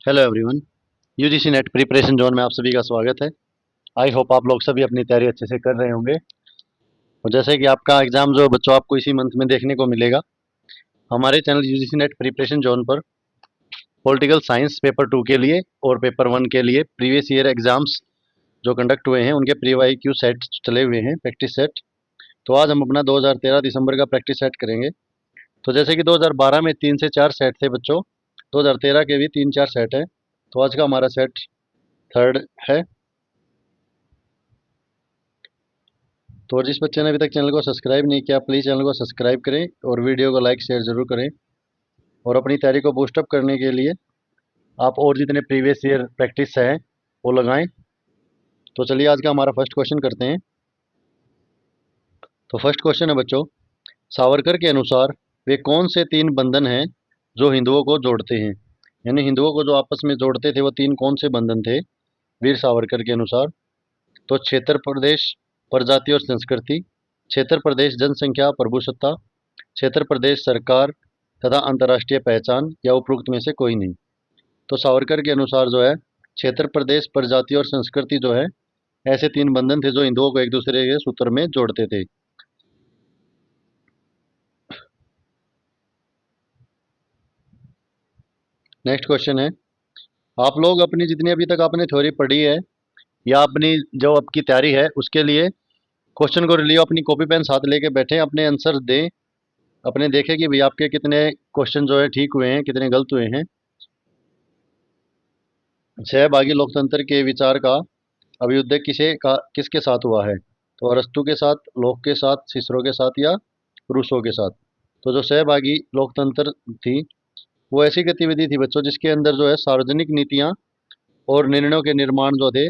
Hello everyone. UGC net preparation zone में आप सभी का स्वागत है। आई होप आप लोग सभी अपनी तैयारी अच्छे से कर रहे होंगे। और जैसे कि आपका एग्ज़ाम जो बच्चों आपको इसी मंथ में देखने को मिलेगा, हमारे channel UGC net preparation zone पर पॉलिटिकल साइंस पेपर 2 के लिए और पेपर 1 के लिए प्रीवियस ईयर एग्ज़ाम्स जो कंडक्ट हुए हैं उनके प्री वाई क्यू सेट चले हुए हैं, प्रैक्टिस सेट। तो आज हम अपना 2013 दिसंबर का प्रैक्टिस सेट करेंगे। तो जैसे कि 2012 में 3 से 4 सेट थे बच्चों, 2013 के भी 3-4 सेट हैं। तो आज का हमारा सेट थर्ड है। तो जिस बच्चे ने अभी तक चैनल को सब्सक्राइब नहीं किया, प्लीज़ चैनल को सब्सक्राइब करें और वीडियो को लाइक शेयर ज़रूर करें। और अपनी तैयारी को बूस्टअप करने के लिए आप और जितने प्रीवियस ईयर प्रैक्टिस हैं वो लगाएं। तो चलिए आज का हमारा फर्स्ट क्वेश्चन करते हैं। तो फर्स्ट क्वेश्चन है बच्चों, सावरकर के अनुसार वे कौन से 3 बंधन हैं जो हिंदुओं को जोड़ते हैं? यानी हिंदुओं को जो आपस में जोड़ते थे वो 3 कौन से बंधन थे वीर सावरकर के अनुसार? तो क्षेत्र प्रदेश, प्रजाति और संस्कृति, क्षेत्र प्रदेश जनसंख्या प्रभुसत्ता, क्षेत्र प्रदेश सरकार तथा अंतर्राष्ट्रीय पहचान, या उपरोक्त में से कोई नहीं। तो सावरकर के अनुसार जो है क्षेत्र प्रदेश, प्रजाति और संस्कृति जो है ऐसे 3 बंधन थे जो हिंदुओं को एक दूसरे के सूत्र में जोड़ते थे। नेक्स्ट क्वेश्चन है, आप लोग अपनी जितनी अभी तक आपने थ्योरी पढ़ी है या अपनी जो आपकी तैयारी है उसके लिए क्वेश्चन को रिलीव अपनी कॉपी पेन साथ लेके बैठे, अपने आंसर दें, अपने देखें कि भाई आपके कितने क्वेश्चन जो है ठीक हुए हैं, कितने गलत हुए हैं। सहभागी लोकतंत्र के विचार का अभ्युदय किसके साथ हुआ है? तो अरस्तु के साथ, लोक के साथ, सिसरो के साथ, या रूसो के साथ? तो जो सहभागी लोकतंत्र थी वो ऐसी गतिविधि थी बच्चों जिसके अंदर जो है सार्वजनिक नीतियां और निर्णयों के निर्माण जो थे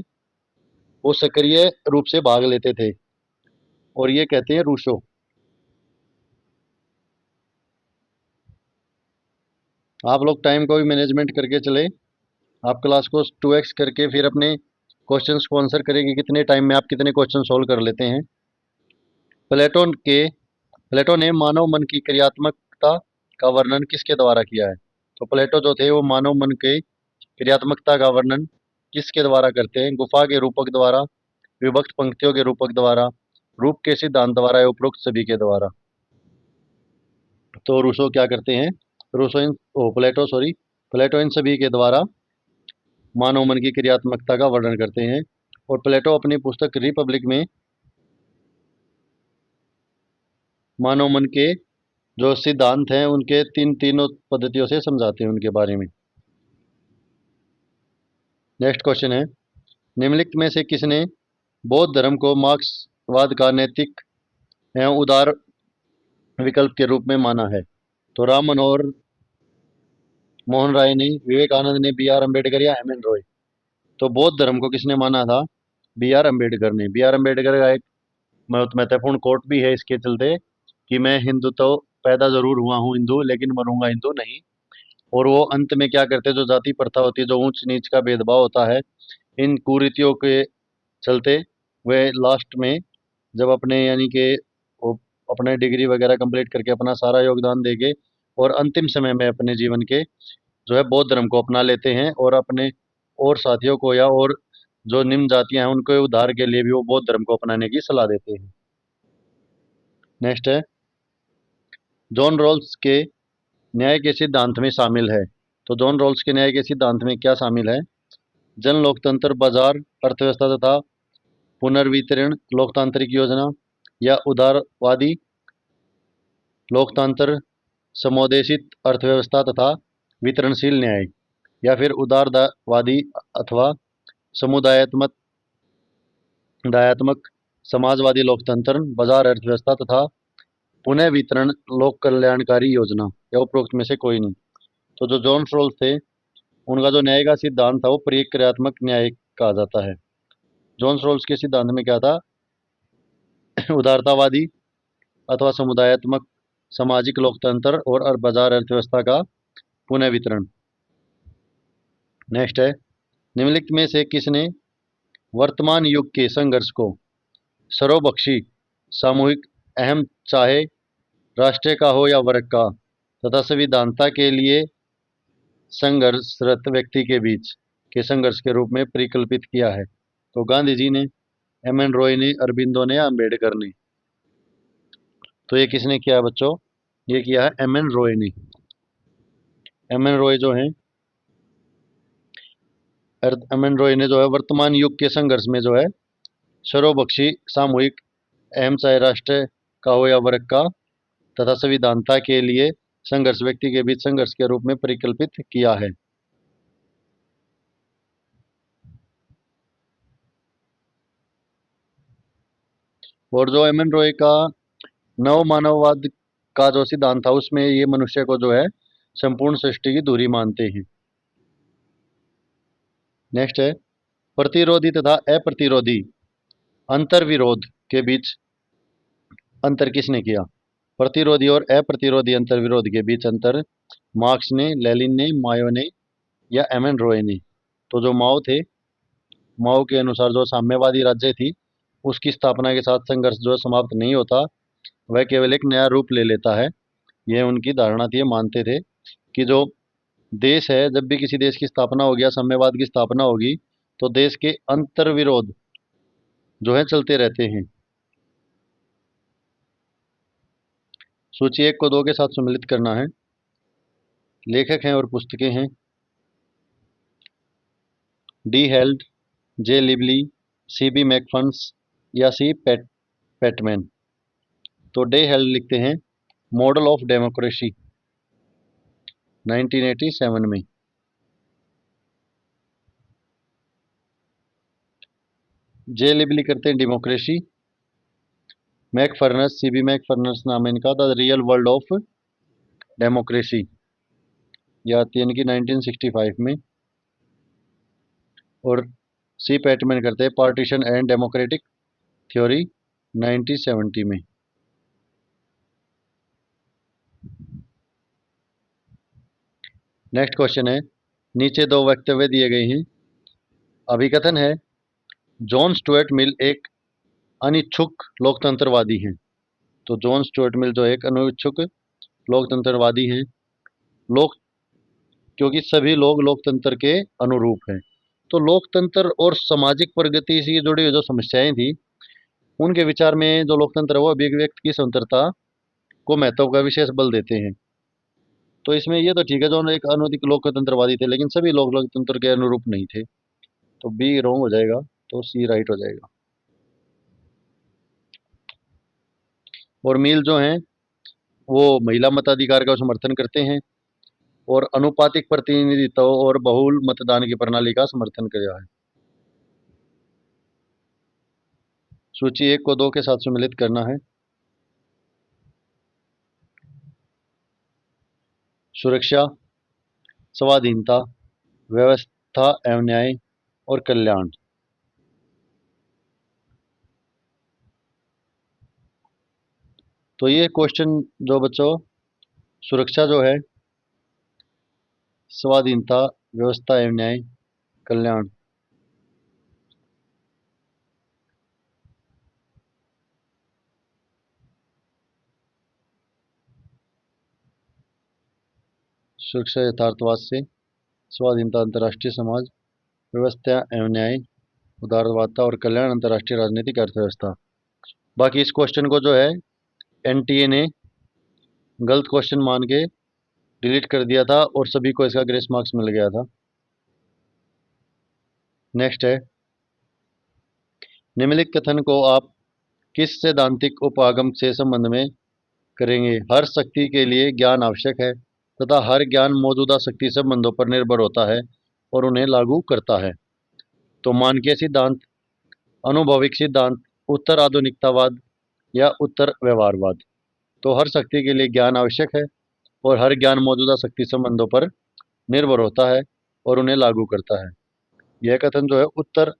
वो सक्रिय रूप से भाग लेते थे, और ये कहते हैं रूसो। आप लोग टाइम को भी मैनेजमेंट करके चले। आप क्लास को 2x करके फिर अपने क्वेश्चंस को आंसर करें कि कितने टाइम में आप कितने क्वेश्चन सोल्व कर लेते हैं। प्लेटो के प्लेटो ने मानव मन की क्रियात्मकता का वर्णन किसके द्वारा किया है? तो प्लेटो जो थे वो मानव मन के क्रियात्मकता का वर्णन किसके द्वारा करते हैं? गुफा के रूपक द्वारा, विभक्त पंक्तियों के रूपक द्वारा, रूप के सिद्धांत द्वारा, या उपरोक्त सभी के द्वारा? तो रूसो क्या करते हैं? रूसो इन ओ प्लेटो सॉरी प्लेटो इन सभी के द्वारा मानव मन की क्रियात्मकता का वर्णन करते हैं। और प्लेटो अपनी पुस्तक रिपब्लिक में मानव मन के जो सिद्धांत हैं उनके तीनों पद्धतियों से समझाते हैं उनके बारे में। नेक्स्ट क्वेश्चन है, निम्नलिखित में से किसने बौद्ध धर्म को मार्क्सवाद का नैतिक एवं उदार विकल्प के रूप में माना है? तो राम मनोहर मोहन राय ने, विवेकानंद ने, बी आर अम्बेडकर, या एम एन रॉय? तो बौद्ध धर्म को किसने माना था? बी आर अम्बेडकर ने। बी आर अम्बेडकर का एक महत्वपूर्ण कोट भी है इसके चलते कि मैं हिंदू तो पैदा जरूर हुआ हूँ हिंदू, लेकिन मरूंगा हिंदू नहीं। और वो अंत में क्या करते, जो जाति प्रथा होती है, जो ऊंच नीच का भेदभाव होता है, इन कुरीतियों के चलते वे लास्ट में जब अपने यानी कि वो अपने डिग्री वगैरह कंप्लीट करके अपना सारा योगदान देंगे और अंतिम समय में अपने जीवन के जो है बौद्ध धर्म को अपना लेते हैं, और अपने और साथियों को या और जो निम्न जातियां हैं उनको उद्धार के लिए भी वो बौद्ध धर्म को अपनाने की सलाह देते हैं। नेक्स्ट है, जॉन रॉल्स के न्याय के सिद्धांत में शामिल है। तो जॉन रॉल्स के न्याय के सिद्धांत में क्या शामिल है? जन लोकतंत्र, बाजार अर्थव्यवस्था तथा पुनर्वितरण लोकतांत्रिक योजना, या उदारवादी लोकतंत्र, समोदेशित अर्थव्यवस्था तथा वितरणशील न्याय, या फिर उदारवादी अथवा समुदायात्मक दायात्मक समाजवादी लोकतंत्र, बाजार अर्थव्यवस्था तथा पुनः वितरण लोक कल्याणकारी योजना, या उपरोक्त में से कोई नहीं। तो जो जॉन रॉल्स थे उनका जो न्याय का सिद्धांत था वो प्रक्रियात्मक न्याय कहा जाता है। जॉन रॉल्स के सिद्धांत में क्या था? उदारतावादी अथवा समुदायात्मक सामाजिक लोकतंत्र और बाजार अर्थव्यवस्था का पुनः वितरण। नेक्स्ट है, निम्नलिखित में से किसने वर्तमान युग के संघर्ष को सर्वपक्षी, सामूहिक, अहम चाहे राष्ट्र का हो या वर्ग का, तथा संविधानता के लिए संघर्षरत व्यक्ति के बीच के संघर्ष के रूप में परिकल्पित किया है? तो गांधी जी ने, एम एन रॉय ने, अरबिंदो ने या अम्बेडकर ने? तो ये किसने किया है बच्चों? ये किया है एम एन रॉय ने। एम एन रॉय जो है, एम एन रॉय ने जो है वर्तमान युग के संघर्ष में जो है सर्वपक्षी, सामूहिक, अहम चाहे राष्ट्र का हो या वर्ग का, तथा संविधानता के लिए संघर्ष व्यक्ति के बीच संघर्ष के रूप में परिकल्पित किया है। और जो एम एन रॉय का नव मानववाद का जो सिद्धांत था, उसमें ये मनुष्य को जो है संपूर्ण सृष्टि की धुरी मानते हैं। नेक्स्ट है, प्रतिरोधी तथा अप्रतिरोधी अंतर्विरोध के बीच अंतर किसने किया? प्रतिरोधी और अप्रतिरोधी अंतर्विरोध के बीच अंतर मार्क्स ने, लेनिन ने, मायो ने या एम एन रॉय ने? तो जो माओ थे, माओ के अनुसार जो साम्यवादी राज्य थी, उसकी स्थापना के साथ संघर्ष जो समाप्त नहीं होता, वह केवल एक नया रूप ले लेता है। यह उनकी धारणा थी। ये मानते थे कि जो देश है, जब भी किसी देश की स्थापना होगी या साम्यवाद की स्थापना होगी, तो देश के अंतर्विरोध जो है चलते रहते हैं। सूची 1 को 2 के साथ सम्मिलित करना है। लेखक हैं और पुस्तकें हैं, डी हेल्ड, जे लिबली, सी बी मैकफर्न्स या सी पैटमैन? तो डे हेल्ड लिखते हैं मॉडल ऑफ डेमोक्रेसी 1987 में। जे लिबली करते हैं डेमोक्रेसी। मैकफर्नस, सी बी मैकफर्नस नाम है इनका, the real world of democracy, ये आती है इनकी 1965 में। और सी पैटमैन करते हैं पार्टीशन एंड डेमोक्रेटिक थ्योरी 1970 में। नेक्स्ट क्वेश्चन है, नीचे 2 वक्तव्य दिए गए हैं। अभिकथन है, जॉन स्टुअर्ट मिल एक अनिच्छुक लोकतंत्रवादी हैं। तो जॉन स्टुअर्ट मिल जो एक अनिच्छुक लोकतंत्रवादी हैं। लोक क्योंकि सभी लोग लोकतंत्र के अनुरूप हैं। तो लोकतंत्र और सामाजिक प्रगति से जुड़ी हुई जो समस्याएं थी, उनके विचार में जो लोकतंत्र है वो अभिव्यक्ति की स्वतंत्रता को महत्व का विशेष बल देते हैं। तो इसमें ये तो ठीक है, जो एक अनूठिक लोकतंत्रवादी थे, लेकिन सभी लोग लोकतंत्र के अनुरूप नहीं थे। तो बी रॉन्ग हो जाएगा, तो सी राइट हो जाएगा। और मिल जो हैं वो महिला मताधिकार का समर्थन करते हैं और अनुपातिक प्रतिनिधित्व और बहुल मतदान की प्रणाली का समर्थन किया है। सूची 1 को 2 के साथ सम्मिलित करना है। सुरक्षा, स्वाधीनता, व्यवस्था एवं न्याय और कल्याण। तो ये क्वेश्चन जो बच्चों, सुरक्षा जो है, स्वाधीनता, व्यवस्था एवं न्याय, कल्याण। सुरक्षा यथार्थवाद से, स्वाधीनता अंतर्राष्ट्रीय समाज, व्यवस्था एवं न्याय उदारवादता और कल्याण अंतर्राष्ट्रीय राजनीतिक अर्थव्यवस्था। बाकी इस क्वेश्चन को जो है एनटीए ने गलत क्वेश्चन मान के डिलीट कर दिया था और सभी को इसका ग्रेस मार्क्स मिल गया था। नेक्स्ट है, निम्नलिखित कथन को आप किस सैद्धांतिक उपागम से संबंध में करेंगे? हर शक्ति के लिए ज्ञान आवश्यक है तथा हर ज्ञान मौजूदा शक्ति संबंधों पर निर्भर होता है और उन्हें लागू करता है। तो मानकीय सिद्धांत, अनुभविक सिद्धांत, उत्तर आधुनिकतावाद या उत्तर व्यवहारवाद? तो हर शक्ति के लिए ज्ञान आवश्यक है और हर ज्ञान मौजूदा शक्ति संबंधों पर निर्भर होता है और उन्हें लागू करता है। यह कथन जो है उत्तर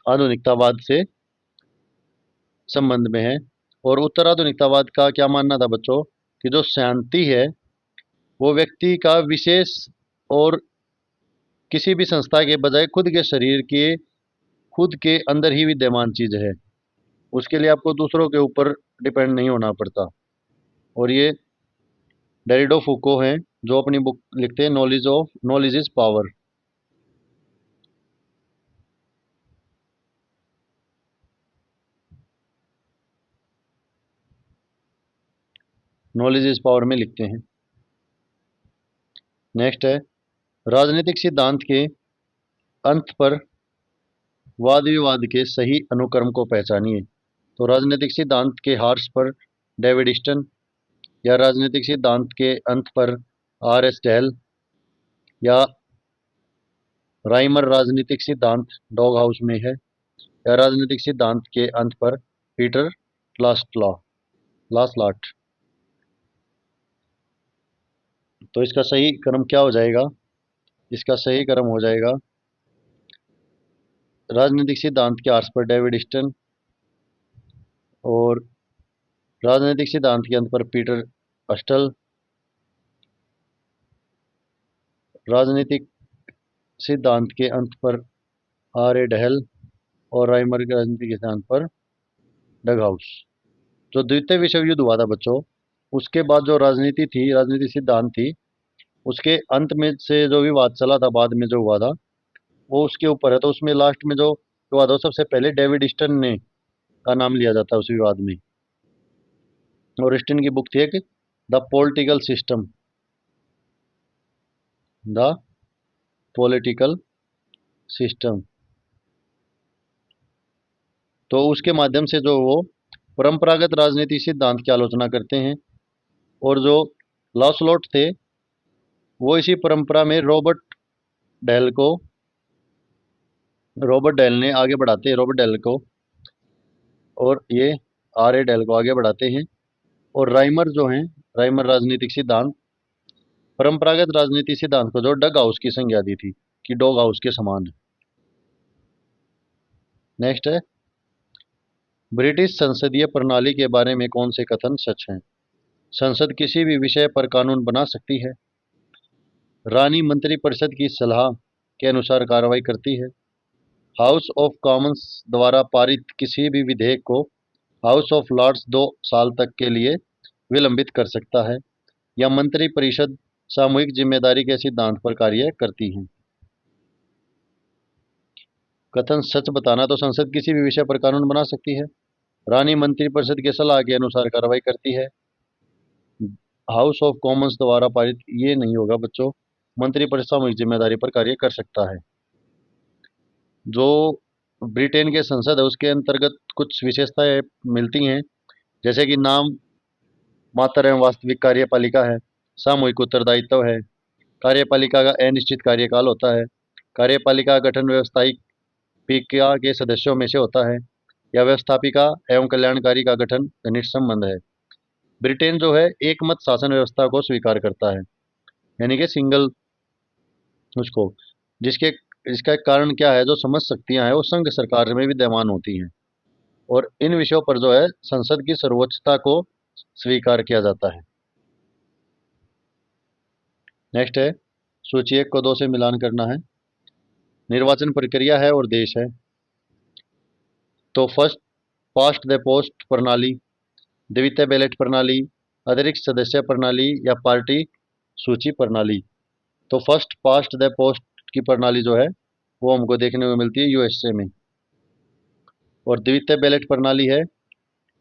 आधुनिकतावाद से संबंध में है। और उत्तर आधुनिकतावाद का क्या मानना था बच्चों, कि जो शांति है वो व्यक्ति का विशेष और किसी भी संस्था के बजाय खुद के शरीर के खुद के अंदर ही विद्यमान चीज है। उसके लिए आपको दूसरों के ऊपर डिपेंड नहीं होना पड़ता। और ये डेरिडो फूको हैं जो अपनी बुक लिखते हैं knowledge is power. Knowledge is power में लिखते हैं। नेक्स्ट है, राजनीतिक सिद्धांत के अंत पर वाद विवाद के सही अनुक्रम को पहचानिए। तो राजनीतिक सिद्धांत के हार्स पर डेविड ईस्टन, या राजनीतिक सिद्धांत के अंत पर आर एस डेल, या राइमर राजनीतिक सिद्धांत डॉग हाउस में है, या राजनीतिक सिद्धांत के अंत पर पीटर लासलाट। तो इसका सही क्रम क्या हो जाएगा? इसका सही क्रम हो जाएगा राजनीतिक सिद्धांत के आर्स पर डेविड ईस्टन और राजनीतिक सिद्धांत के अंत पर पीटर अस्टल, राजनीतिक सिद्धांत के अंत पर आर ए डहल और राइमर के राजनीतिक सिद्धांत पर डग हाउस। जो द्वितीय विश्व युद्ध हुआ था बच्चों, उसके बाद जो राजनीति थी, राजनीति सिद्धांत थी, उसके अंत में से जो विवाद चला था, बाद में जो हुआ था वो उसके ऊपर है। तो उसमें लास्ट में जो विवाद हो, सबसे पहले डेविड ईस्टन ने का नाम लिया जाता है उस विवाद में। और ईस्टन की बुक थी एक, the political system, the political system. तो उसके माध्यम से जो वो परंपरागत राजनीति सिद्धांत की आलोचना करते हैं। और जो लासलोट थे वो इसी परंपरा में रॉबर्ट डेल ने आगे बढ़ाते हैं, रॉबर्ट डेल को, और ये आर ए डेल को आगे बढ़ाते हैं। और राइमर जो हैं, राइमर राजनीतिक सिद्धांत परंपरागत राजनीति सिद्धांत को जो डग हाउस की संज्ञा दी थी कि डॉग हाउस के समान है। नेक्स्ट है, ब्रिटिश संसदीय प्रणाली के बारे में कौन से कथन सच हैं? संसद किसी भी विषय पर कानून बना सकती है। रानी मंत्रिपरिषद की सलाह के अनुसार कार्रवाई करती है। हाउस ऑफ कॉमन्स द्वारा पारित किसी भी विधेयक को हाउस ऑफ लॉर्ड्स 2 साल तक के लिए विलंबित कर सकता है। या मंत्रिपरिषद सामूहिक जिम्मेदारी के सिद्धांत पर कार्य करती है। कथन सच बताना, तो संसद किसी भी विषय पर कानून बना सकती है। रानी मंत्रिपरिषद के सलाह के अनुसार कार्रवाई करती है। हाउस ऑफ कॉमन्स द्वारा पारित, ये नहीं होगा बच्चों। मंत्रिपरिषद सामूहिक जिम्मेदारी पर कार्य कर सकता है। जो ब्रिटेन के संसद है उसके अंतर्गत कुछ विशेषताएं मिलती हैं, जैसे कि नाम मात्र एवं वास्तविक कार्यपालिका है, सामूहिक उत्तरदायित्व है, कार्यपालिका का अनिश्चित कार्यकाल होता है, कार्यपालिका का गठन व्यवस्थायिक पिका के सदस्यों में से होता है, या व्यवस्थापिका एवं कल्याणकारी का गठन घनिष्ठ संबंध है। ब्रिटेन जो है एक मत शासन व्यवस्था को स्वीकार करता है, यानी कि सिंगल उसको, जिसके इसका एक कारण क्या है, जो समझ शक्तियां हैं वो संघ सरकार में विद्यमान होती हैं। और इन विषयों पर जो है संसद की सर्वोच्चता को स्वीकार किया जाता है। नेक्स्ट है, सूची 1 को 2 से मिलान करना है। निर्वाचन प्रक्रिया है और देश है। तो फर्स्ट पास्ट द पोस्ट प्रणाली, द्वितीय बैलेट प्रणाली, अतिरिक्त सदस्य प्रणाली, या पार्टी सूची प्रणाली। तो फर्स्ट पास्ट द पोस्ट की प्रणाली जो है वो हमको देखने को मिलती है यूएसए में। और द्वितीय बैलेट प्रणाली है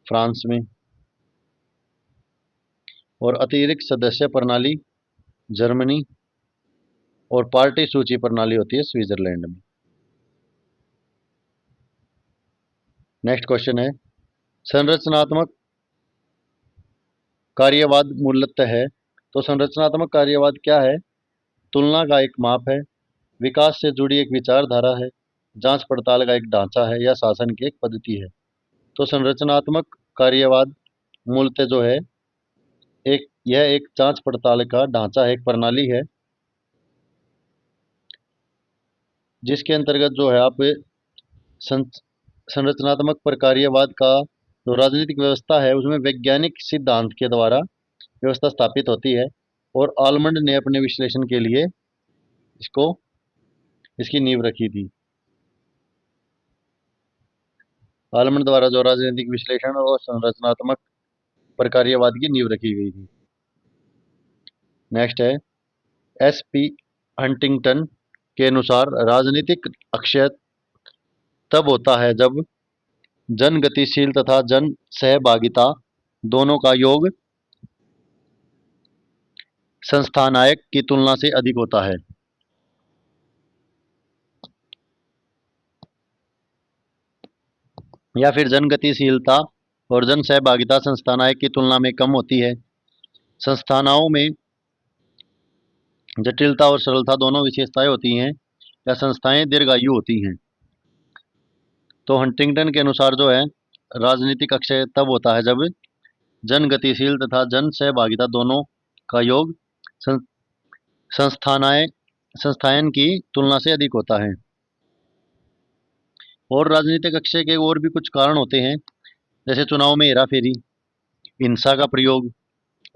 फ्रांस में। और अतिरिक्त सदस्य प्रणाली जर्मनी। और पार्टी सूची प्रणाली होती है स्विट्जरलैंड में। नेक्स्ट क्वेश्चन है, संरचनात्मक कार्यवाद मूलतः है। तो संरचनात्मक कार्यवाद क्या है? तुलना का एक माप है, विकास से जुड़ी एक विचारधारा है, जांच पड़ताल का एक ढांचा है, या शासन की एक पद्धति है। तो संरचनात्मक कार्यवाद मूलतः जो है यह एक जांच पड़ताल का ढांचा है, एक प्रणाली है, जिसके अंतर्गत जो है आप संरचनात्मक प्रकार्यवाद का जो राजनीतिक व्यवस्था है उसमें वैज्ञानिक सिद्धांत के द्वारा व्यवस्था स्थापित होती है। और आलमंड ने अपने विश्लेषण के लिए इसको इसकी नींव रखी थी। आलमंड द्वारा जो राजनीतिक विश्लेषण और संरचनात्मक प्रकार्यवाद की नींव रखी गई थी। नेक्स्ट है, SP हंटिंगटन के अनुसार राजनीतिक अक्षय तब होता है जब जन गतिशील तथा जन सहभागिता दोनों का योग संस्थानायक की तुलना से अधिक होता है। या फिर जन गतिशीलता और जन सहभागिता संस्थानायक की तुलना में कम होती है। संस्थानाओं में जटिलता और सरलता दोनों विशेषताएं होती हैं या संस्थाएं दीर्घायु होती हैं। तो हंटिंगटन के अनुसार जो है राजनीतिक अक्षय तब होता है जब जन गतिशील तथा जन सहभागिता दोनों का योग सं- संस्थानाएं संस्थायन की तुलना से अधिक होता है। और राजनीतिक अक्षय के और भी कुछ कारण होते हैं, जैसे चुनाव में हेरा फेरी, हिंसा का प्रयोग,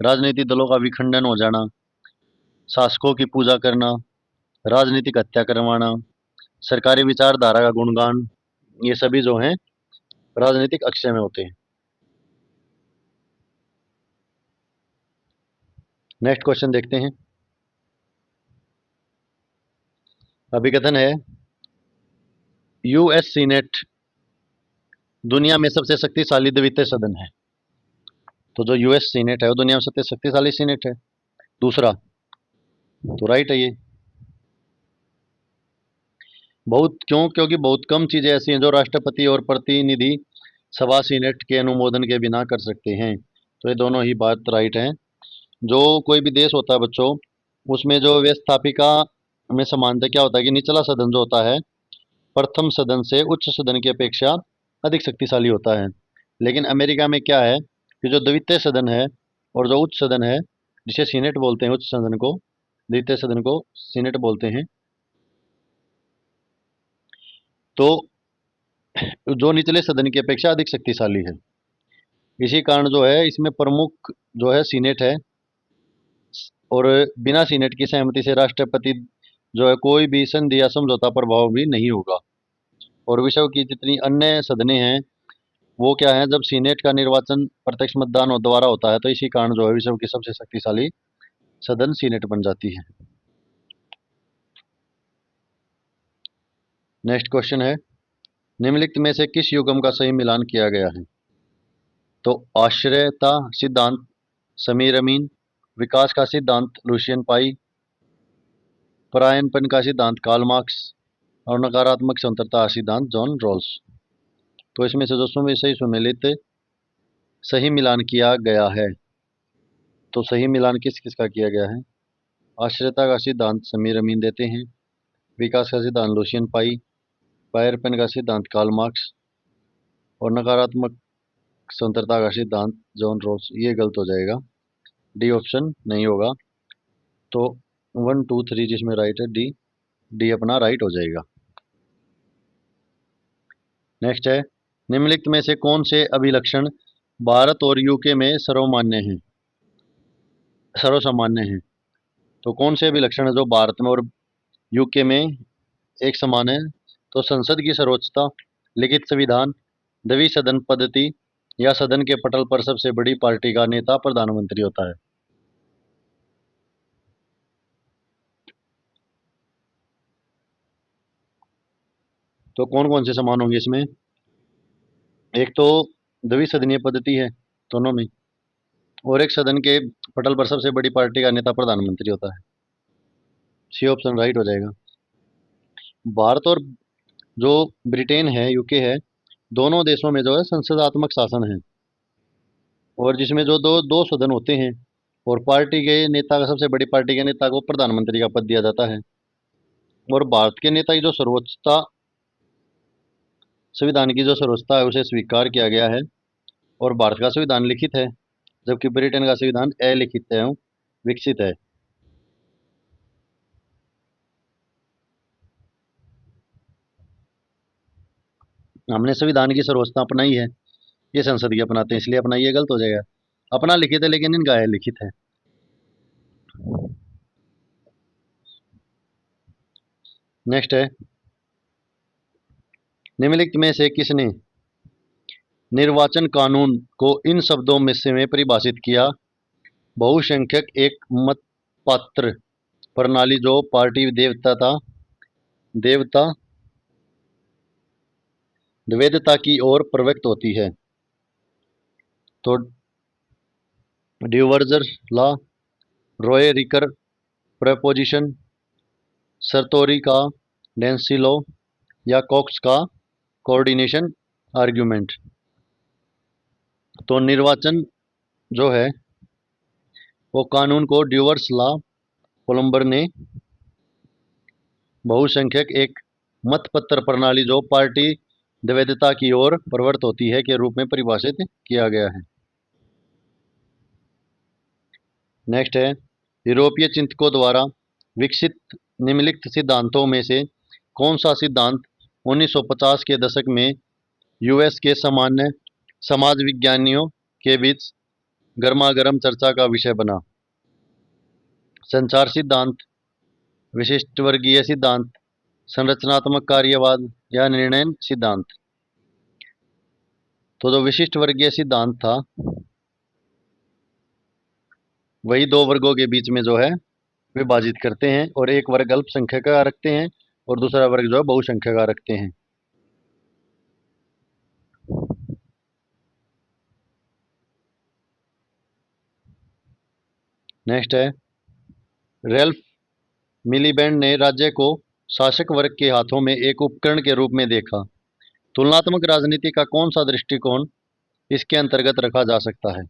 राजनीतिक दलों का विखंडन हो जाना, शासकों की पूजा करना, राजनीतिक हत्या करवाना, सरकारी विचारधारा का गुणगान, ये सभी जो हैं राजनीतिक अक्षय में होते हैं। नेक्स्ट क्वेश्चन देखते हैं। अभिकथन है यूएस सीनेट दुनिया में सबसे शक्तिशाली द्वितीय सदन है। तो जो यूएस सीनेट है वो दुनिया में सबसे शक्तिशाली सीनेट है, दूसरा। तो राइट है ये। बहुत क्यों? क्योंकि बहुत कम चीजें ऐसी हैं जो राष्ट्रपति और प्रतिनिधि सभा सीनेट के अनुमोदन के बिना कर सकते हैं। तो ये दोनों ही बात राइट है। जो कोई भी देश होता है बच्चों, उसमें जो व्यवस्थापिका में समानता क्या होता है कि निचला सदन जो होता है प्रथम सदन से उच्च सदन की अपेक्षा अधिक शक्तिशाली होता है। लेकिन अमेरिका में क्या है कि जो द्वितीय सदन है और जो उच्च सदन है, जिसे सीनेट बोलते हैं, उच्च सदन को द्वितीय सदन को सीनेट बोलते हैं, तो जो निचले सदन की अपेक्षा अधिक शक्तिशाली है। इसी कारण जो है इसमें प्रमुख जो है सीनेट है, और बिना सीनेट की सहमति से राष्ट्रपति जो है कोई भी संधि या समझौता प्रभाव भी नहीं होगा। और विश्व की जितनी अन्य सदनें हैं वो क्या है, जब सीनेट का निर्वाचन प्रत्यक्ष मतदान द्वारा होता है, तो इसी कारण जो है विश्व की सबसे शक्तिशाली सदन सीनेट बन जाती है। नेक्स्ट क्वेश्चन है निम्नलिखित में से किस युग्म का सही मिलान किया गया है? तो आश्रयता सिद्धांत समीर अमीन, विकास का सिद्धांत लुशियन पाई, परायणपन का सिद्धांत कार्ल मार्क्स और नकारात्मक स्वतंत्रता सिद्धांत जॉन रॉल्स। तो इसमें से जो सही सुमेलित सही मिलान किया गया है, तो सही मिलान किस किस का किया गया है? आश्रयता का सिद्धांत समीर अमीन देते हैं, विकास का सिद्धांत लुशियन पाई, पायरपेन का सिद्धांत कार्ल मार्क्स और नकारात्मक स्वतंत्रता का सिद्धांत जॉन रॉल्स। ये गलत हो जाएगा, डी ऑप्शन नहीं होगा। तो 1 2 3 जिसमें राइट है डी, डी अपना राइट हो जाएगा। नेक्स्ट है निम्नलिखित में से कौन से अभिलक्षण भारत और यूके में सर्वसामान्य हैं? तो कौन से अभिलक्षण है जो भारत में और यूके में एक समान है? तो संसद की सर्वोच्चता, लिखित संविधान, द्विसदन पद्धति या सदन के पटल पर सबसे बड़ी पार्टी का नेता प्रधानमंत्री होता है। तो कौन कौन से समान होंगे इसमें? एक तो द्विसदनीय पद्धति है दोनों में, और एक सदन के पटल पर सबसे बड़ी पार्टी का नेता प्रधानमंत्री होता है। सी ऑप्शन राइट हो जाएगा। भारत और जो ब्रिटेन है, यूके है, दोनों देशों में जो है संसदात्मक शासन है, और जिसमें जो दो दो सदन होते हैं, और पार्टी के नेता का, सबसे बड़ी पार्टी के नेता को प्रधानमंत्री का पद दिया जाता है। और भारत के नेता की जो सर्वोच्चता, संविधान की जो सर्वोच्चता है उसे स्वीकार किया गया है, और भारत का संविधान लिखित है, जबकि ब्रिटेन का संविधान अलिखित है, विकसित है। हमने संविधान की सर्वोच्चता अपनाई है, ये संसद की अपनाते हैं, इसलिए अपना ये गलत हो जाएगा। अपना लिखित है लेकिन इनका अलिखित है। नेक्स्ट है निम्नलिखित में से किसने निर्वाचन कानून को इन शब्दों में से में परिभाषित किया? बहुसंख्यक एक मत पात्र प्रणाली जो पार्टी देवता द्वैधता की ओर प्रवृत्त होती है। तो ड्यूवर्जर लॉ, रॉय रिकर प्रपोजिशन, सरतोरी का डेंसी लॉ या कॉक्स का कोऑर्डिनेशन आर्ग्यूमेंट। तो निर्वाचन जो है वो कानून को ड्यूवर्स लॉ कोलंबर ने बहुसंख्यक एक मतपत्र प्रणाली जो पार्टी द्वैधता की ओर प्रवृत्त होती है के रूप में परिभाषित किया गया है। नेक्स्ट है, यूरोपीय चिंतकों द्वारा विकसित निम्नलिखित सिद्धांतों में से कौन सा सिद्धांत 1950 के दशक में यूएस के सामान्य समाज विज्ञानियों के बीच गर्मागर्म चर्चा का विषय बना? संचार सिद्धांत, विशिष्ट वर्गीय सिद्धांत, संरचनात्मक कार्यवाद या निर्णय सिद्धांत। तो जो विशिष्ट वर्गीय सिद्धांत था वही दो वर्गों के बीच में जो है विभाजित करते हैं और एक वर्ग अल्पसंख्यक का रखते हैं और दूसरा वर्ग जो है बहुसंख्यक का रखते हैं। नेक्स्ट है, रेल्फ मिलीबैंड ने राज्य को शासक वर्ग के हाथों में एक उपकरण के रूप में देखा। तुलनात्मक राजनीति का कौन सा दृष्टिकोण इसके अंतर्गत रखा जा सकता है?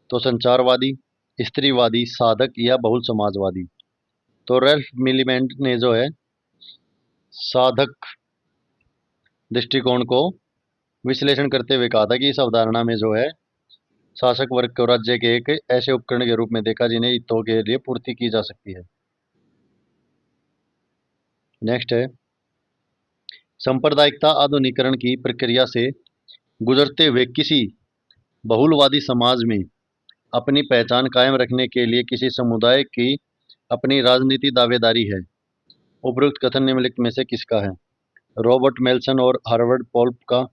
तो संचारवादी, स्त्रीवादी, साधक या बहुल समाजवादी। तो रेल्फ मिलीबैंड ने जो है साधक दृष्टिकोण को विश्लेषण करते हुए कहा था कि इस अवधारणा में जो है शासक वर्ग को राज्य के एक ऐसे उपकरण के रूप में देखा जिन्हें हितों के लिए पूर्ति की जा सकती है। नेक्स्ट है, सांप्रदायिकता आधुनिकीकरण की प्रक्रिया से गुजरते हुए किसी बहुलवादी समाज में अपनी पहचान कायम रखने के लिए किसी समुदाय की अपनी राजनीति दावेदारी है। उपरोक्त कथन निम्नलिखित में से किसका है? रॉबर्ट मेल्सन और हार्वर्ड पोल्प का,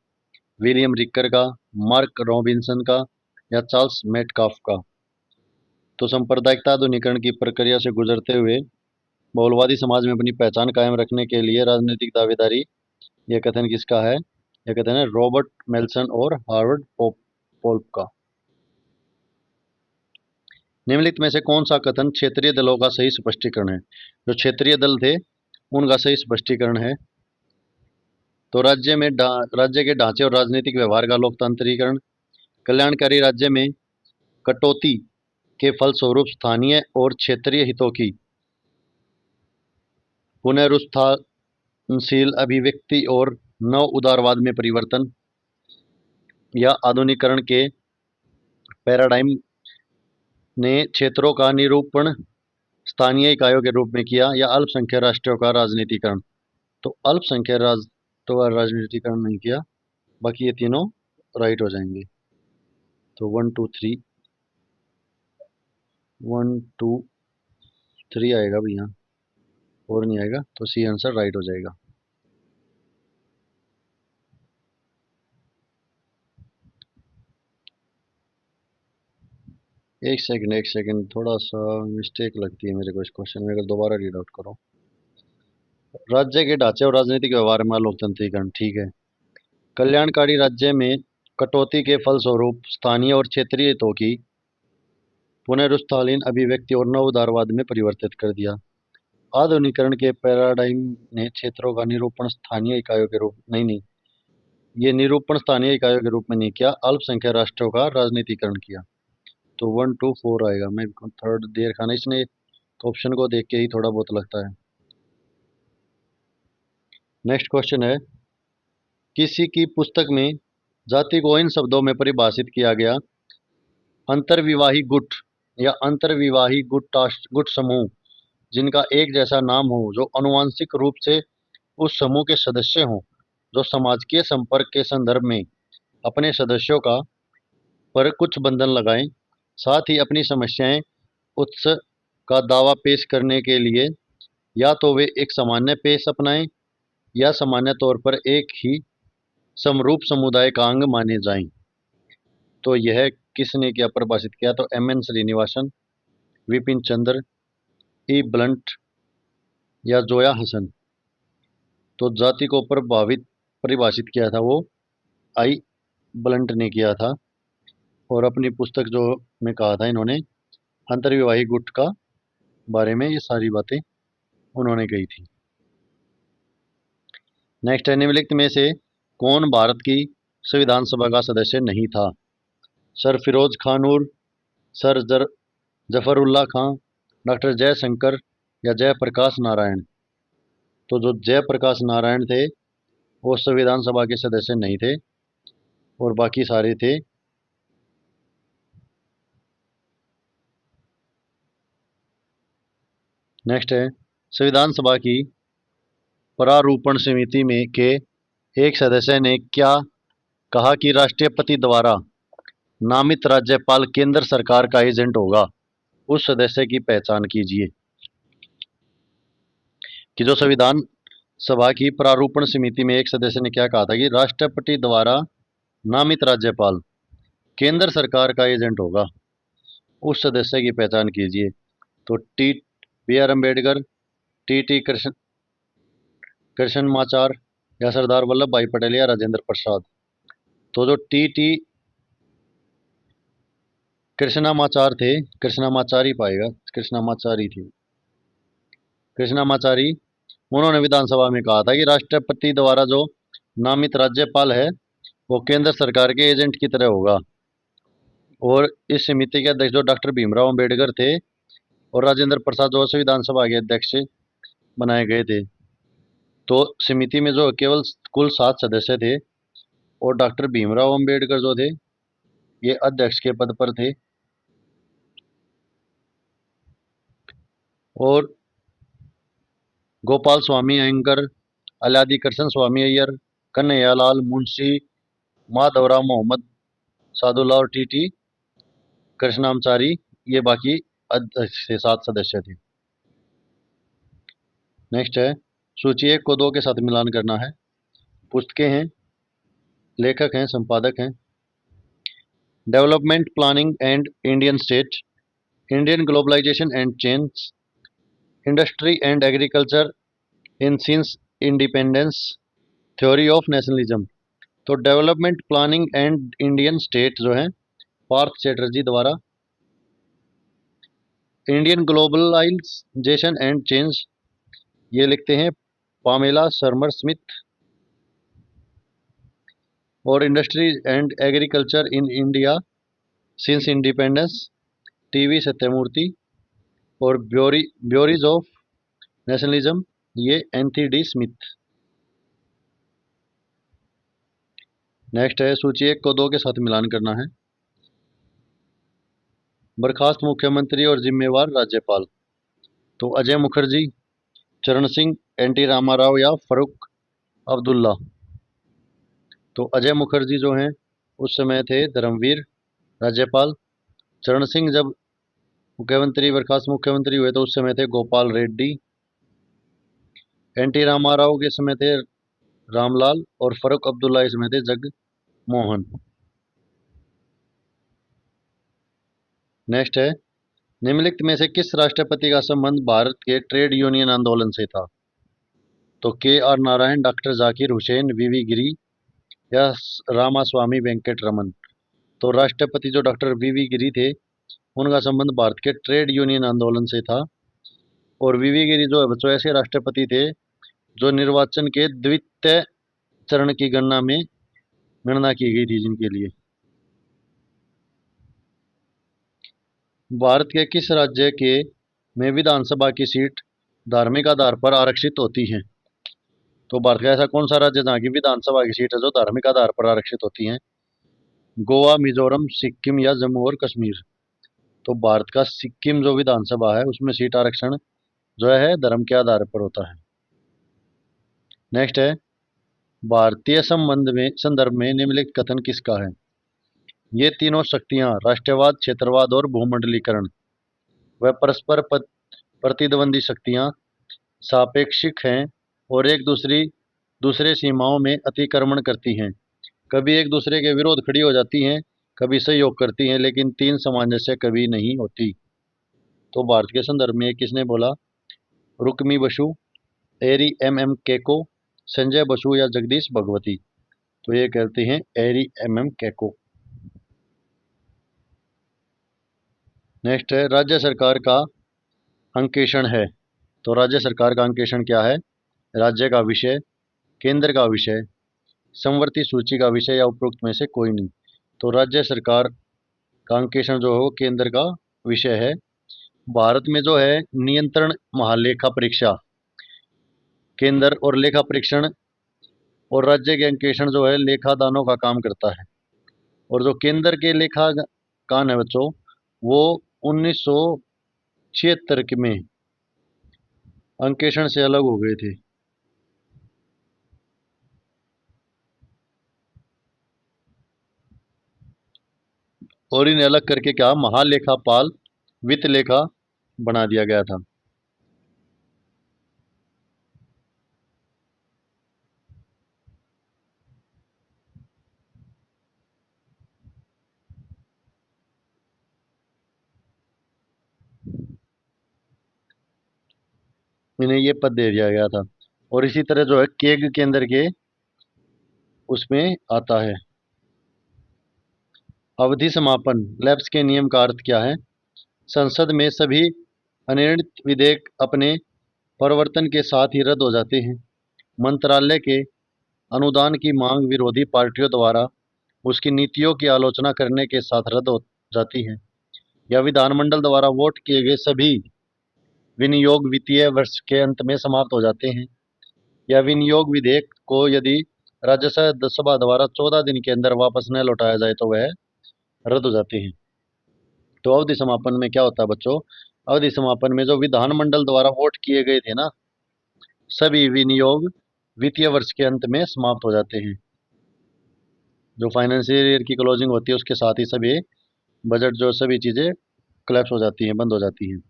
विलियम रिकर का, मार्क रॉबिन्सन का या चार्ल्स मेटकाफ का? तो सांप्रदायिकता आधुनिकीकरण की प्रक्रिया से गुजरते हुए बहुलवादी समाज में अपनी पहचान कायम रखने के लिए राजनीतिक दावेदारी, यह कथन किसका है? यह कथन है रॉबर्ट मेल्सन और हार्वर्ड पोल्प का। निम्नलिखित में से कौन सा कथन क्षेत्रीय दलों का सही स्पष्टीकरण है? जो क्षेत्रीय दल थे उनका सही स्पष्टीकरण है। तो राज्य के ढांचे और राजनीतिक व्यवहार का लोकतांत्रिकरण, कल्याणकारी राज्य में कटौती के फलस्वरूप स्थानीय और क्षेत्रीय हितों की पुनरुत्थानशील अभिव्यक्ति और नव उदारवाद में परिवर्तन, या आधुनिकीकरण के पैराडाइम ने क्षेत्रों का निरूपण स्थानीय इकाइयों के रूप में किया, या अल्पसंख्यक राष्ट्रों का राजनीतिकरण। तो अल्पसंख्यक राष्ट्रों का राजनीतिकरण नहीं किया, बाकी ये तीनों राइट हो जाएंगे। तो 1 2 3 1 2 3 आएगा भैया, और नहीं आएगा, तो सी आंसर राइट हो जाएगा। एक सेकंड, थोड़ा सा मिस्टेक लगती है मेरे को इस क्वेश्चन में, अगर दोबारा रीड आउट करो। राज्य के ढांचे और राजनीतिक व्यवहार में लोकतंत्रीकरण, ठीक है। कल्याणकारी राज्य में कटौती के फलस्वरूप स्थानीय और क्षेत्रीय हितों की पुनरुत्थानशील अभिव्यक्ति और नव उदारवाद में परिवर्तित कर दिया। आधुनिकीकरण के पैराडाइम ने क्षेत्रों का निरूपण स्थानीय इकाइयों के रूप नहीं, ये निरूपण स्थानीय इकाइयों के रूप में नहीं किया, अल्पसंख्यक राष्ट्रों का राजनीतिकरण किया। तो 1 2 4 आएगा। मैं थर्ड देर खाना इसने तो ऑप्शन को देख के ही थोड़ा बहुत लगता है। नेक्स्ट क्वेश्चन है, किसी की पुस्तक में जाति को इन शब्दों में परिभाषित किया गया: अंतर्विवाही गुट या अंतर्विवाही गुट समूह जिनका एक जैसा नाम हो, जो अनुवांशिक रूप से उस समूह के सदस्य हों, जो समाजीय संपर्क के संदर्भ में अपने सदस्यों का पर कुछ बंधन लगाएं, साथ ही अपनी समस्याएं उत्स का दावा पेश करने के लिए या तो वे एक सामान्य पेश अपनाएं या सामान्य तौर पर एक ही समरूप समुदाय का अंग माने जाएं। तो यह किसने क्या परिभाषित किया? तो एम एन श्रीनिवासन, विपिन चंद्र, ई ब्लंट या जोया हसन। तो जाति को प्रभावित परिभाषित किया था वो आई ब्लंट ने किया था, और अपनी पुस्तक जो में कहा था इन्होंने अंतर्विवाही गुट का बारे में, ये सारी बातें उन्होंने कही थी। नेक्स्ट है, निम्नलिखित में से कौन भारत की संविधान सभा का सदस्य नहीं था? सर फिरोज खानूर, सर जफरुल्ला खां, डॉक्टर जयशंकर या जयप्रकाश नारायण। तो जो जयप्रकाश नारायण थे वो संविधान सभा के सदस्य नहीं थे, और बाकी सारे थे। नेक्स्ट है, संविधान सभा की प्रारूपण समिति में के एक सदस्य ने क्या कहा कि राष्ट्रपति द्वारा नामित राज्यपाल केंद्र सरकार का एजेंट होगा? उस सदस्य की पहचान कीजिए। कि जो संविधान सभा की प्रारूपण समिति में एक सदस्य ने क्या कहा था कि राष्ट्रपति द्वारा नामित राज्यपाल केंद्र सरकार का एजेंट होगा, उस सदस्य की पहचान कीजिए। तो बी आर अम्बेडकर, टी कृष्णमाचार या सरदार वल्लभ भाई पटेल या राजेंद्र प्रसाद। तो जो टी कृष्णमाचार थे, कृष्णमाचारी पाएगा, कृष्णमाचारी थे, कृष्णमाचारी, उन्होंने विधानसभा में कहा था कि राष्ट्रपति द्वारा जो नामित राज्यपाल है वो केंद्र सरकार के एजेंट की तरह होगा। और इस समिति के अध्यक्ष जो डॉक्टर भीमराव अंबेडकर थे और राजेंद्र प्रसाद जो संविधान सभा के अध्यक्ष बनाए गए थे। तो समिति में जो केवल कुल 7 सदस्य थे, और डॉक्टर भीमराव अंबेडकर जो थे ये अध्यक्ष के पद पर थे। और गोपाल स्वामी अयंगर, अलादी कृष्ण स्वामी अय्यर, कन्हैयालाल मुंशी, माधवराव मोहम्मद सादुल्ला और टी कृष्णामचारी, ये बाकी अध्यक्ष से 7 सदस्य थे। नेक्स्ट है, सूची 1 को 2 के साथ मिलान करना है। पुस्तकें हैं, लेखक हैं, संपादक हैं। Development planning and Indian state, Indian globalisation and change, industry and agriculture in since independence, theory of nationalism. तो development planning and Indian state जो है पार्थ चैटर्जी द्वारा, इंडियन ग्लोबलाइजेशन एंड चेंज ये लिखते हैं पामेला सर्मर स्मिथ, और industry and agriculture in India since independence TV Sathyamurthy, और ब्योरीज of nationalism ये एंथी डी स्मिथ। नेक्स्ट है, सूची 1 को 2 के साथ मिलान करना है। बर्खास्त मुख्यमंत्री और जिम्मेवार राज्यपाल। तो अजय मुखर्जी, चरण सिंह, एन.टी. रामाराव या फरूक अब्दुल्ला। तो अजय मुखर्जी जो हैं उस समय थे धर्मवीर राज्यपाल। चरण सिंह जब मुख्यमंत्री बर्खास्त मुख्यमंत्री हुए तो उस समय थे गोपाल रेड्डी। एन.टी. रामाराव के समय थे रामलाल, और फरूक अब्दुल्ला इस समय थे जगमोहन। नेक्स्ट है, निम्नलिखित में से किस राष्ट्रपति का संबंध भारत के ट्रेड यूनियन आंदोलन से था? तो K R. Narayan, doctor Zakir Hussain, V V. Giri या रामास्वामी वेंकट रमन। तो राष्ट्रपति जो डॉक्टर वी.वी. गिरी थे उनका संबंध भारत के ट्रेड यूनियन आंदोलन से था। और वी.वी. गिरी जो है बच्चों ऐसे राष्ट्रपति थे जो निर्वाचन के द्वितीय चरण की गणना की गई थी जिनके लिए। भारत के किस राज्य के में विधानसभा की सीट धार्मिक आधार पर आरक्षित होती हैं? तो भारत का ऐसा कौन सा राज्य जहाँ की विधानसभा की सीट है जो धार्मिक आधार पर आरक्षित होती हैं? गोवा, मिजोरम, सिक्किम या जम्मू और कश्मीर। तो भारत का सिक्किम जो विधानसभा है उसमें सीट आरक्षण जो है धर्म के आधार पर होता है। नेक्स्ट है, भारतीय संदर्भ में निम्नलिखित कथन किसका है? ये तीनों शक्तियां राष्ट्रवाद, क्षेत्रवाद और भूमंडलीकरण व परस्पर प्रतिद्वंदी शक्तियां सापेक्षिक हैं और एक दूसरे सीमाओं में अतिक्रमण करती हैं। कभी एक दूसरे के विरोध खड़ी हो जाती हैं, कभी सहयोग करती हैं, लेकिन तीन सामंजस्य कभी नहीं होती। तो भारत के संदर्भ में किसने बोला? रुक्मी बसु, एरी एम केको, संजय बसु या जगदीश भगवती? तो ये कहते हैं एरी एम केको। नेक्स्ट है राज्य सरकार का अंकेक्षण है। तो राज्य सरकार का अंकेक्षण क्या है? राज्य का विषय, केंद्र का विषय, समवर्ती सूची का विषय या उपरोक्त में से कोई नहीं। तो राज्य सरकार का अंकेक्षण जो है वो केंद्र का विषय है। भारत में जो है नियंत्रण महालेखा परीक्षा, केंद्र और लेखा परीक्षण और राज्य के अंकेक्षण जो है लेखा दानों का काम करता है। और जो केंद्र के लेखा कान है बच्चों, वो 1976 के में अंकेक्षण से अलग हो गए थे। और इन्हें अलग करके क्या महालेखापाल वित्त लेखा बना दिया गया था। इन्हें ये पद दे दिया गया था। और इसी तरह जो है केग केंद्र के उसमें आता है। अवधि समापन लैप्स के नियम का अर्थ क्या है? संसद में सभी अनिर्णित विधेयक अपने प्रवर्तन के साथ ही रद्द हो जाते हैं। मंत्रालय के अनुदान की मांग विरोधी पार्टियों द्वारा उसकी नीतियों की आलोचना करने के साथ रद्द हो जाती है। या विधानमंडल द्वारा वोट किए गए सभी विनियोग वित्तीय वर्ष के अंत में समाप्त हो जाते हैं। या विनियोग विधेयक को यदि राज्यसभा द्वारा 14 दिन के अंदर वापस न लौटाया जाए तो वह रद्द हो जाते हैं। तो अवधि समापन में क्या होता है बच्चों? अवधि समापन में जो विधानमंडल द्वारा वोट किए गए थे ना, सभी विनियोग वित्तीय वर्ष के अंत में समाप्त हो जाते हैं। जो फाइनेंशियल ईयर की क्लोजिंग होती है उसके साथ ही सभी बजट जो सभी चीज़ें क्लैप्स हो जाती हैं, बंद हो जाती हैं।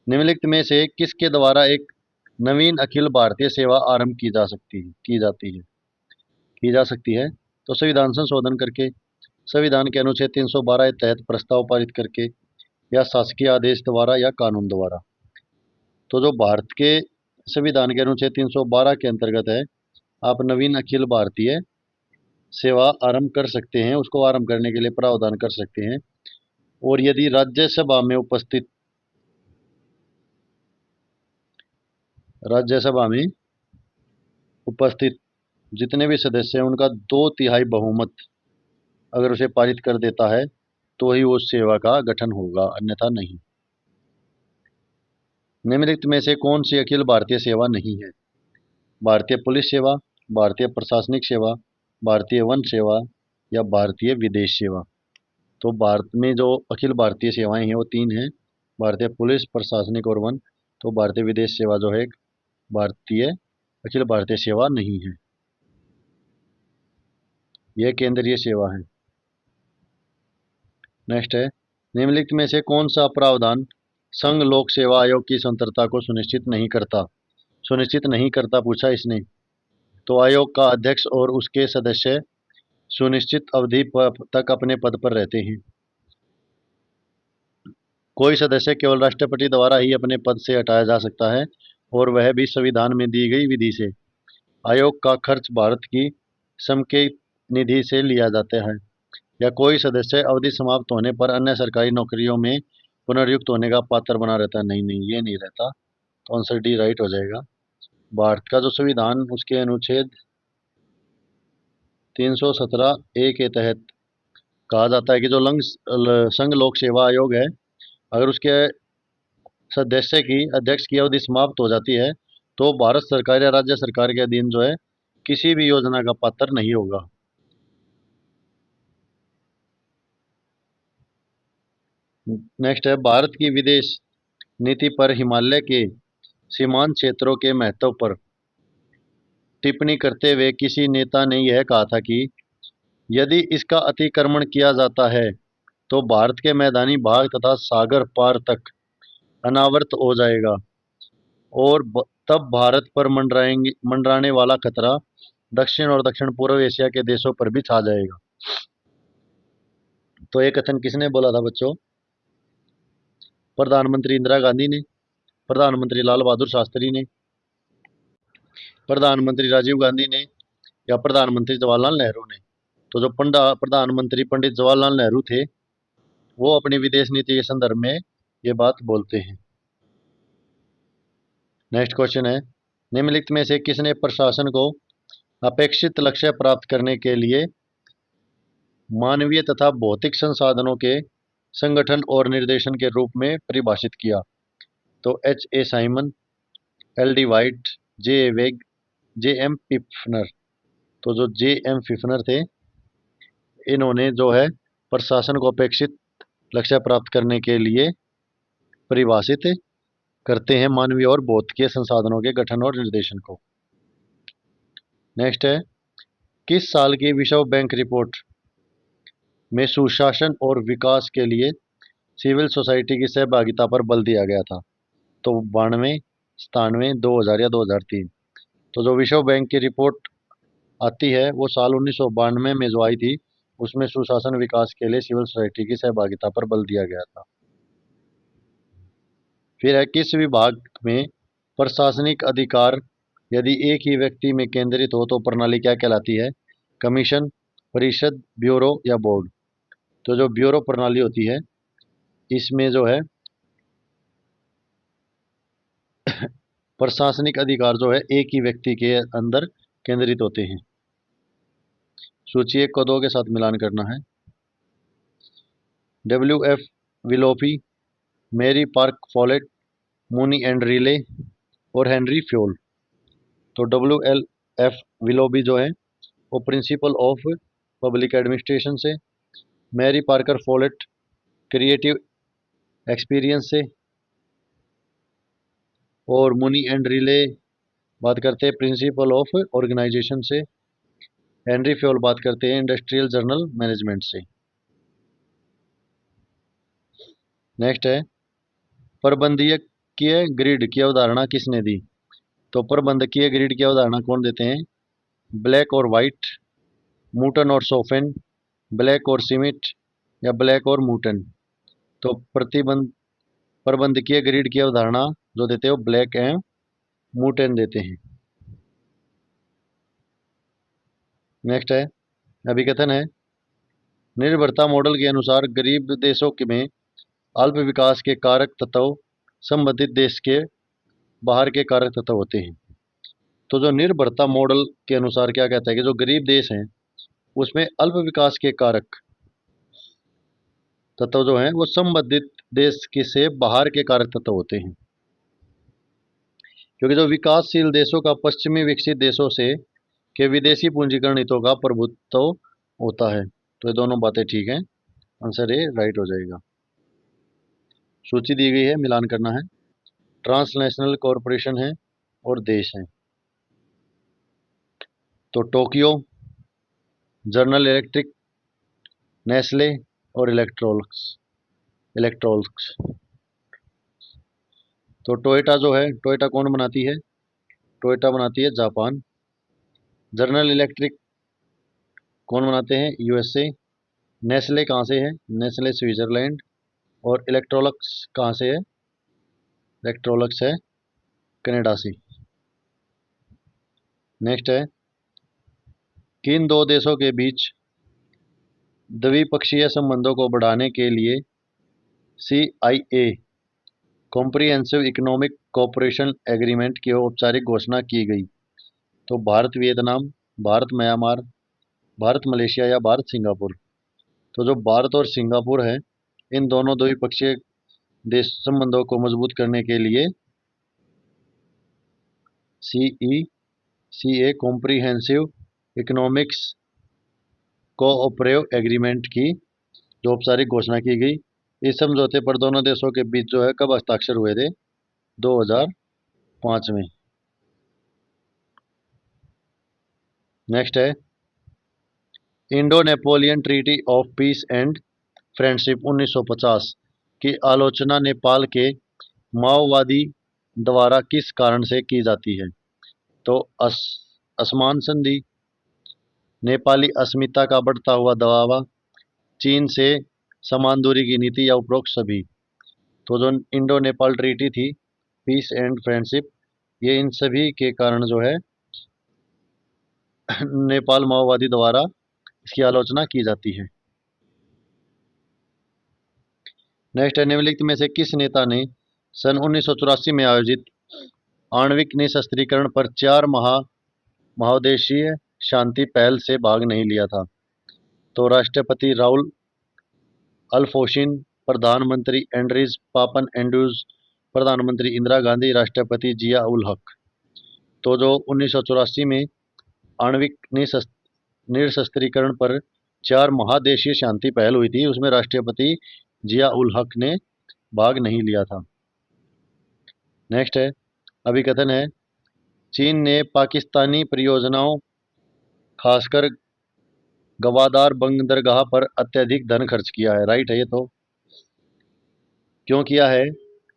निम्नलिखित में से किसके द्वारा एक नवीन अखिल भारतीय सेवा आरंभ की जा सकती है? तो संविधान संशोधन करके, संविधान के अनुच्छेद 312 के तहत प्रस्ताव पारित करके, या शासकीय आदेश द्वारा या कानून द्वारा। तो जो भारत के संविधान के अनुच्छेद 312 के अंतर्गत है, आप नवीन अखिल भारतीय सेवा आरंभ कर सकते हैं, उसको आरंभ करने के लिए प्रावधान कर सकते हैं। और यदि राज्यसभा में उपस्थित जितने भी सदस्य हैं उनका 2/3 बहुमत अगर उसे पारित कर देता है तो ही उस सेवा का गठन होगा, अन्यथा नहीं। निम्नलिखित में से कौन सी अखिल भारतीय सेवा नहीं है? भारतीय पुलिस सेवा, भारतीय प्रशासनिक सेवा, भारतीय वन सेवा या भारतीय विदेश सेवा? तो भारत में जो अखिल भारतीय सेवाएं हैं वो 3 हैं, भारतीय पुलिस, प्रशासनिक और वन। तो भारतीय विदेश सेवा जो है भारतीय अखिल भारतीय सेवा नहीं है, यह केंद्रीय सेवा है। नेक्स्ट है निम्नलिखित में से कौन सा प्रावधान संघ लोक सेवा आयोग की स्वतंत्रता को सुनिश्चित नहीं करता पूछा इसने। तो आयोग का अध्यक्ष और उसके सदस्य सुनिश्चित अवधि तक अपने पद पर रहते हैं। कोई सदस्य केवल राष्ट्रपति द्वारा ही अपने पद से हटाया जा सकता है और वह भी संविधान में दी गई विधि से। आयोग का खर्च भारत की समके निधि से लिया जाता है। या कोई सदस्य अवधि समाप्त होने पर अन्य सरकारी नौकरियों में पुनर्युक्त होने का पात्र बना रहता है? नहीं नहीं, ये नहीं रहता। तो आंसर डी राइट हो जाएगा। भारत का जो संविधान उसके अनुच्छेद 317 ए के तहत कहा जाता है कि जो संघ लोक सेवा आयोग है, अगर उसके सदस्य की अध्यक्ष की अवधि समाप्त हो जाती है तो भारत सरकार या राज्य सरकार के अधीन जो है किसी भी योजना का पात्र नहीं होगा। नेक्स्ट है भारत की विदेश नीति पर हिमालय के सीमांत क्षेत्रों के महत्व पर टिप्पणी करते हुए किसी नेता ने यह कहा था कि यदि इसका अतिक्रमण किया जाता है तो भारत के मैदानी भाग तथा सागर पार तक अनावृत हो जाएगा और तब भारत पर मंडराने वाला खतरा दक्षिण और दक्षिण पूर्व एशिया के देशों पर भी छा जाएगा। तो ये कथन किसने बोला था बच्चों? प्रधानमंत्री इंदिरा गांधी ने, प्रधानमंत्री लाल बहादुर शास्त्री ने, प्रधानमंत्री राजीव गांधी ने या प्रधानमंत्री जवाहरलाल नेहरू ने? तो जो प्रधानमंत्री पंडित जवाहरलाल नेहरू थे, वो अपनी विदेश नीति के संदर्भ में ये बात बोलते हैं। नेक्स्ट क्वेश्चन है, निम्नलिखित में से किसने प्रशासन को अपेक्षित लक्ष्य प्राप्त करने के लिए मानवीय तथा भौतिक संसाधनों के संगठन और निर्देशन के रूप में परिभाषित किया? तो H.A. Simon, L.D. White, J.A. वेग, J.M. पिफनर। तो जो J.M. पिफनर थे, इन्होंने जो है प्रशासन को अपेक्षित लक्ष्य प्राप्त करने के लिए परिभाषित करते हैं मानवीय और भौतिक संसाधनों के गठन और निर्देशन को। नेक्स्ट है, किस साल की विश्व बैंक रिपोर्ट में सुशासन और विकास के लिए सिविल सोसाइटी की सहभागिता पर बल दिया गया था? तो 92, 97, 2000 या 2003। तो जो विश्व बैंक की रिपोर्ट आती है वो साल 1992 में जो आई थी, उसमें सुशासन विकास के लिए सिविल सोसाइटी की सहभागिता पर बल दिया गया था। फिर है, किस विभाग में प्रशासनिक अधिकार यदि एक ही व्यक्ति में केंद्रित हो तो प्रणाली क्या कहलाती है? कमीशन, परिषद, ब्यूरो या बोर्ड? तो जो ब्यूरो प्रणाली होती है, इसमें जो है प्रशासनिक अधिकार जो है एक ही व्यक्ति के अंदर केंद्रित होते हैं। सूची 1 को 2 के साथ मिलान करना है। W.F. Willoughby, Mary Park Follett, Mooney and Reiley और हेनरी फ्योल। तो W.F. विलोबी जो है वो प्रिंसिपल ऑफ पब्लिक एडमिनिस्ट्रेशन से, Mary Parker Follett creative experience से, और मूनी एंड रिले बात करते हैं प्रिंसिपल ऑफ ऑर्गेनाइजेशन से, हेनरी फ्योल बात करते हैं इंडस्ट्रियल जर्नल मैनेजमेंट से। नेक्स्ट है, प्रबंधकीय ग्रिड की अवधारणा किसने दी? तो प्रबंधकीय ग्रिड की अवधारणा कौन देते हैं? ब्लैक और वाइट, मूटन और सोफेन, ब्लैक और सिमिट या ब्लैक और मूटन? तो प्रबंधकीय ग्रिड की अवधारणा जो देते हैं वो ब्लैक एंड मूटन देते हैं। नेक्स्ट है, अभिकथन है, निर्भरता मॉडल के अनुसार गरीब देशों में अल्प विकास के कारक तत्व संबंधित देश के बाहर के कारक तत्व होते हैं। तो जो निर्भरता मॉडल के अनुसार क्या कहता है कि जो गरीब देश हैं उसमें अल्प विकास के कारक तत्व जो हैं वो संबंधित देश के से बाहर के कारक तत्व होते हैं, क्योंकि जो विकासशील देशों का पश्चिमी विकसित देशों से के विदेशी पूंजीकरण हितों का प्रभुत्व होता है। तो ये दोनों बातें ठीक हैं, आंसर ए राइट हो जाएगा। सूची दी गई है, मिलान करना है। ट्रांसनेशनल कॉरपोरेशन है और देश हैं। तो टोक्यो, जनरल इलेक्ट्रिक, नेस्ले और इलेक्ट्रोल्क्स। तो टोयोटा जो है, टोयोटा कौन बनाती है? टोयोटा बनाती है जापान। जनरल इलेक्ट्रिक कौन बनाते हैं? यूएसए। नेस्ले कहाँ से है? Nestle Switzerland. और इलेक्ट्रोलक्स कहाँ से है? इलेक्ट्रोलक्स है कनाडा से। नेक्स्ट है, किन दो देशों के बीच द्विपक्षीय संबंधों को बढ़ाने के लिए CIA comprehensive economic cooperation agreement की औपचारिक घोषणा की गई? तो Bharat Vietnam, Bharat Myanmar, Bharat Malaysia या भारत सिंगापुर? तो जो भारत और सिंगापुर है, इन दोनों द्विपक्षीय देश संबंधों को मजबूत करने के लिए CECA comprehensive economics cooperative agreement की जो औपचारिक घोषणा की गई। इस समझौते पर दोनों देशों के बीच जो है कब हस्ताक्षर हुए थे? 2005 में। नेक्स्ट है, Indo Napoleon treaty of peace and friendship 1950 की आलोचना नेपाल के माओवादी द्वारा किस कारण से की जाती है? तो असमान संधि, नेपाली अस्मिता का बढ़ता हुआ दबाव, चीन से समान दूरी की नीति या उपरोक्त सभी? तो जो इंडो नेपाल ट्रीटी थी, पीस एंड फ्रेंडशिप, ये इन सभी के कारण जो है नेपाल माओवादी द्वारा इसकी आलोचना की जाती है। नेक्स्ट है, निम्नलिखित में से किस नेता ने सन 1984 में आयोजित आणविक निशस्त्रीकरण पर 4 महाउद्देशीय शांति पहल से भाग नहीं लिया था? तो राष्ट्रपति राउल अल्फोंसिन, प्रधानमंत्री एंड्रीज पापन एंड्रूज, प्रधानमंत्री इंदिरा गांधी, राष्ट्रपति जिया उल हक। तो जो 1984 में आणविक निशस्त्रीकरण पर 4 महादेशीय शांति पहल हुई थी, उसमें राष्ट्रपति जिया उल हक ने भाग नहीं लिया था। नेक्स्ट है, अभिकथन है, चीन ने पाकिस्तानी परियोजनाओं खासकर गवादार बंदरगाह पर अत्यधिक धन खर्च किया है। राइट है ये तो। क्यों किया है?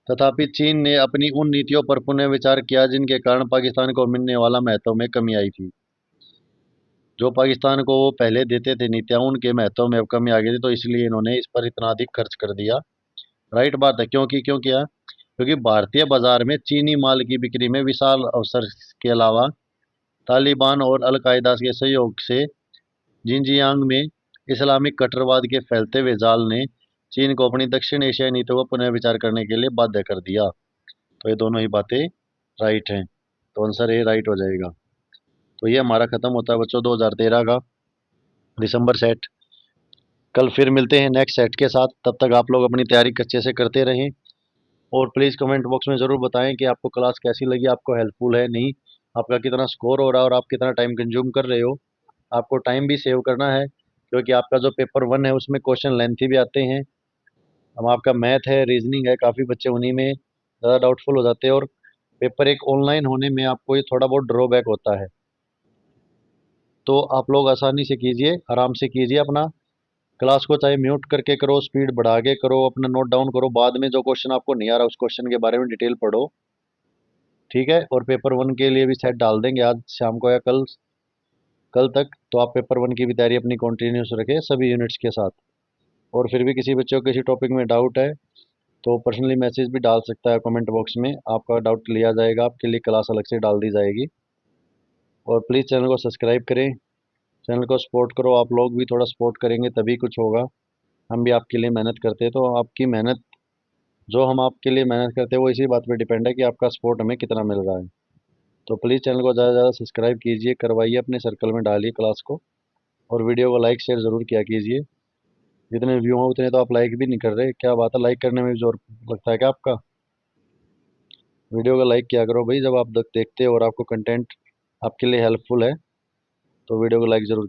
तथापि चीन ने अपनी उन नीतियों पर पुनः विचार किया जिनके कारण पाकिस्तान को मिलने वाला महत्व में कमी आई थी। जो पाकिस्तान को वो पहले देते थे नीतियाँ, उनके महत्व में अब कमी आ गई थी, तो इसलिए इन्होंने इस पर इतना अधिक खर्च कर दिया। राइट बात है। क्यों किया? क्योंकि भारतीय बाजार में चीनी माल की बिक्री में विशाल अवसर के अलावा तालिबान और अलकायदा के सहयोग से जिनजियांग में इस्लामिक कट्टरवाद के फैलते हुए जाल ने चीन को अपनी दक्षिण एशियाई नीतियों को पुनः विचार करने के लिए बाध्य कर दिया। तो ये दोनों ही बातें राइट हैं, तो आंसर ए राइट हो जाएगा। तो ये हमारा खत्म होता है बच्चों 2013 का दिसंबर सेट। कल फिर मिलते हैं नेक्स्ट सेट के साथ। तब तक आप लोग अपनी तैयारी अच्छे से करते रहें और प्लीज़ कमेंट बॉक्स में ज़रूर बताएं कि आपको क्लास कैसी लगी, आपको हेल्पफुल है नहीं, आपका कितना स्कोर हो रहा है और आप कितना टाइम कंज्यूम कर रहे हो। आपको टाइम भी सेव करना है क्योंकि आपका जो पेपर 1 है उसमें क्वेश्चन लेंथी भी आते हैं। अब आपका मैथ है, रीजनिंग है, काफ़ी बच्चे उन्हीं में ज़्यादा डाउटफुल हो जाते हैं और पेपर एक ऑनलाइन होने में आपको ये थोड़ा बहुत ड्रॉबैक होता है। तो आप लोग आसानी से कीजिए, आराम से कीजिए अपना क्लास को, चाहे म्यूट करके करो, स्पीड बढ़ा के करो, अपना नोट डाउन करो, बाद में जो क्वेश्चन आपको नहीं आ रहा उस क्वेश्चन के बारे में डिटेल पढ़ो, ठीक है। और पेपर 1 के लिए भी सेट डाल देंगे आज शाम को या कल कल तक, तो आप पेपर 1 की भी तैयारी अपनी कंटिन्यूस रखें सभी यूनिट्स के साथ। और फिर भी किसी बच्चों को किसी टॉपिक में डाउट है तो पर्सनली मैसेज भी डाल सकता है कमेंट बॉक्स में, आपका डाउट लिया जाएगा, आपके लिए क्लास अलग से डाल दी जाएगी। और प्लीज़ चैनल को सब्सक्राइब करें, चैनल को सपोर्ट करो, आप लोग भी थोड़ा सपोर्ट करेंगे तभी कुछ होगा। हम भी आपके लिए मेहनत करते हैं, तो आपकी मेहनत, जो हम आपके लिए मेहनत करते हैं वो इसी बात पे डिपेंड है कि आपका सपोर्ट हमें कितना मिल रहा है। तो प्लीज़ चैनल को ज़्यादा से ज़्यादा सब्सक्राइब कीजिए, करवाइए, अपने सर्कल में डालिए क्लास को, और वीडियो को लाइक शेयर ज़रूर किया कीजिए। जितने व्यू हों उतने तो आप लाइक भी नहीं कर रहे, क्या बात है, लाइक करने में भी जोर लगता है क्या आपका? वीडियो को लाइक किया करो भाई, जब आप देखते हो और आपको कंटेंट आपके लिए हेल्पफुल है तो वीडियो को लाइक ज़रूर